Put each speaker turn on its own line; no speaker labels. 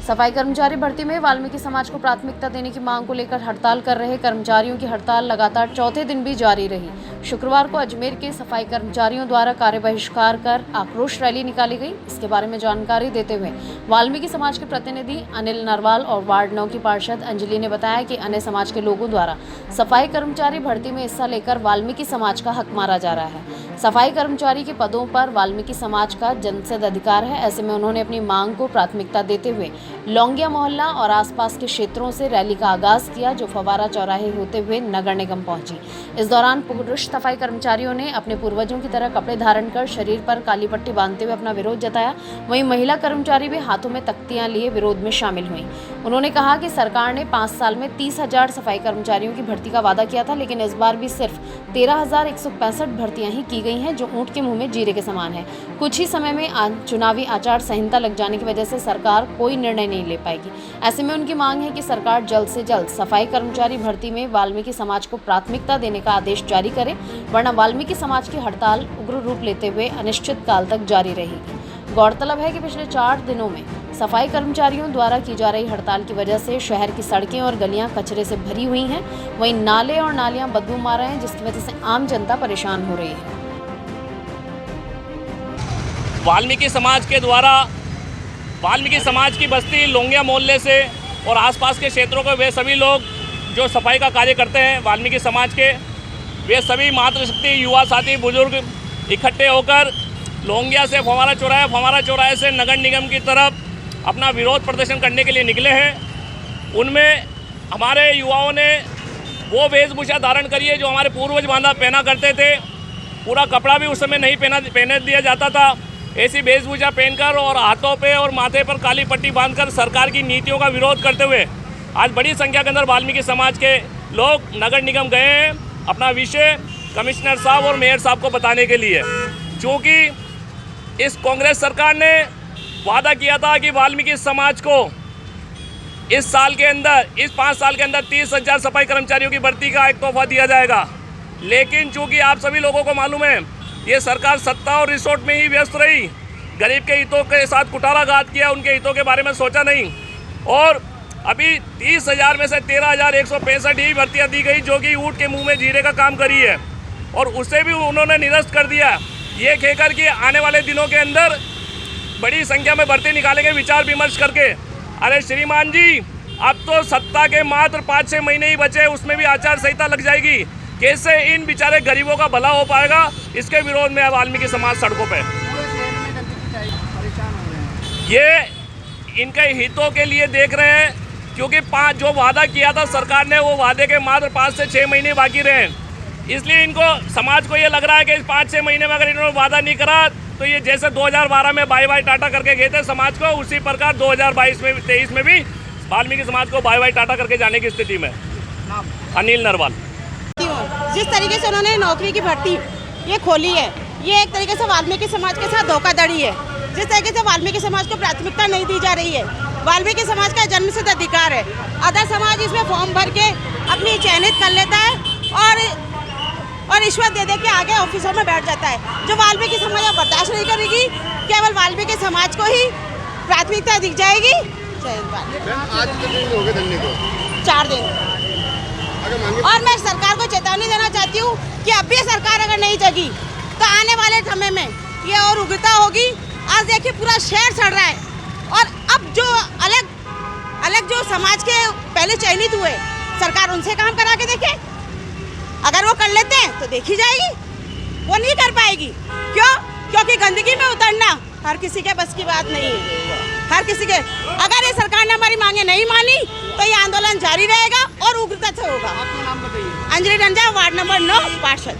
सफाई कर्मचारी भर्ती में वाल्मीकि समाज को प्राथमिकता देने की मांग को लेकर हड़ताल कर रहे कर्मचारियों की हड़ताल लगातार चौथे दिन भी जारी रही। शुक्रवार को अजमेर के सफाई कर्मचारियों द्वारा कार्य बहिष्कार कर आक्रोश रैली निकाली गई। इसके बारे में जानकारी देते हुए वाल्मीकि समाज के प्रतिनिधि अनिल नरवाल और वार्ड 9 की पार्षद अंजलि ने बताया कि अन्य समाज के लोगों द्वारा सफाई कर्मचारी भर्ती में हिस्सा लेकर वाल्मीकि समाज का हक मारा जा रहा है। सफाई कर्मचारी के पदों पर वाल्मीकि समाज का जन्मसिद्ध अधिकार है। ऐसे में उन्होंने अपनी मांग को प्राथमिकता देते हुए लौंगिया मोहल्ला और आसपास के क्षेत्रों से रैली का आगाज किया, जो फवारा चौराहे होते हुए नगर निगम पहुंची। इस दौरान पुरुष सफाई कर्मचारियों ने अपने पूर्वजों की तरह कपड़े धारण कर शरीर पर काली पट्टी बांधते हुए अपना विरोध जताया। वहीं महिला कर्मचारी भी हाथों में तख्तियां लिए विरोध में शामिल हुई। उन्होंने कहा कि सरकार ने 5 साल में 30,000 सफाई कर्मचारियों की भर्ती का वादा किया था, लेकिन इस बार भी सिर्फ 13,165 भर्तियां ही की गई हैं, जो ऊंट के मुंह में जीरे के समान है। कुछ ही समय में चुनावी आचार संहिता लग जाने की वजह से सरकार कोई निर्णय नहीं ले पाएगी। ऐसे में उनकी मांग है कि सरकार जल्द से जल्द सफाई कर्मचारी भर्ती में वाल्मीकि समाज को प्राथमिकता देने का आदेश जारी करे, वरना वाल्मीकि समाज की हड़ताल उग्र रूप लेते हुए अनिश्चित काल तक जारी रहेगी। गौरतलब है कि पिछले 4 दिनों में सफाई कर्मचारियों द्वारा की जा रही हड़ताल की वजह से शहर की सड़कें और गलियां कचरे से भरी हुई हैं। वहीं नाले और नालियां बदबू मार रहे हैं, जिसकी वजह से आम जनता परेशान हो रही है।
वाल्मीकि समाज के द्वारा वाल्मीकि समाज की बस्ती लौंगिया मोहल्ले से और आसपास के क्षेत्रों के वे सभी लोग जो सफाई का कार्य करते हैं वाल्मीकि समाज के, वे सभी मातृशक्ति युवा साथी बुजुर्ग इकट्ठे होकर लौंगिया से फवारा चौराहे से नगर निगम की तरफ अपना विरोध प्रदर्शन करने के लिए निकले हैं। उनमें हमारे युवाओं ने वो वेशभूषा धारण करी है जो हमारे पूर्वज पहना करते थे। पूरा कपड़ा भी उस समय नहीं पहने दिया जाता था। ऐसी वेशभूषा पहनकर और हाथों पे और माथे पर काली पट्टी बांधकर सरकार की नीतियों का विरोध करते हुए आज बड़ी संख्या के अंदर वाल्मीकि समाज के लोग नगर निगम गए हैं अपना विषय कमिश्नर साहब और मेयर साहब को बताने के लिए। क्योंकि इस कांग्रेस सरकार ने वादा किया था कि वाल्मीकि समाज को इस 5 साल के अंदर 30,000 सफाई कर्मचारियों की भर्ती का एक तोहफा दिया जाएगा। लेकिन चूंकि आप सभी लोगों को मालूम है ये सरकार सत्ता और रिसोर्ट में ही व्यस्त रही, गरीब के हितों के साथ कुठाराघात किया, उनके हितों के बारे में सोचा नहीं। और अभी 30,000 में से 13,165 ही भर्तियाँ दी गई, जो कि ऊँट के मुंह में जीरे का काम करी है, और उसे भी उन्होंने निरस्त कर दिया, ये कहकर कि आने वाले दिनों के अंदर बड़ी संख्या में भर्ती निकालेंगे विचार विमर्श करके। अरे श्रीमान जी, अब तो सत्ता के मात्र 5-6 महीने ही बचे, उसमें भी आचार संहिता लग जाएगी। कैसे इन बेचारे गरीबों का भला हो पाएगा? इसके विरोध में वाल्मीकि समाज सड़कों पे ये इनके हितों के लिए देख रहे हैं। क्योंकि जो वादा किया था सरकार ने, वो वादे के मात्र 5 से 6 महीने बाकी रहे, इसलिए इनको समाज को ये लग रहा है कि इस 5-6 महीने में अगर इन्होंने वादा नहीं करा तो ये जैसे 2012 में बाय टाटा करके गए थे समाज को, उसी प्रकार 2023 में भी वाल्मीकि समाज को बाय टाटा करके जाने की स्थिति में। अनिल नरवाल।
जिस तरीके से उन्होंने नौकरी की भर्ती ये खोली है, ये एक तरीके से वाल्मीकि समाज के साथ धोखाधड़ी है। जिस तरीके से वाल्मीकि समाज को प्राथमिकता नहीं दी जा रही है, वाल्मीकि समाज का जन्मसिद्ध अधिकार है। अदर समाज इसमें फॉर्म भर के अपनी चयनित कर लेता है और रिश्वत दे के आगे ऑफिसों में बैठ जाता है, जो वाल्मीकि समाज बर्दाश्त नहीं करेगी। केवल वाल्मीकि समाज को ही प्राथमिकता दी जाएगी।
आज कितने दिन हो गए धरने को?
4 दिन। और मैं सरकार को चेतावनी देना चाहती हूँ कि अब भी सरकार अगर नहीं जगी तो आने वाले समय में ये और उग्रता होगी। आज देखिए पूरा शहर सड़ रहा है, और अब जो अलग जो समाज के पहले चयनित हुए, सरकार उनसे काम करा के देखे। अगर वो कर लेते हैं तो देखी जाएगी, वो नहीं कर पाएगी। क्यों? क्योंकि गंदगी में उतरना हर किसी के बस की बात नहीं है। हर किसी के, अगर ये सरकार ने हमारी मांगे नहीं मानी तो ये आंदोलन जारी रहेगा और उग्रता से होगा।
आपका नाम बताइए।
अंजलि रंजा, वार्ड नंबर 9 पार्षद।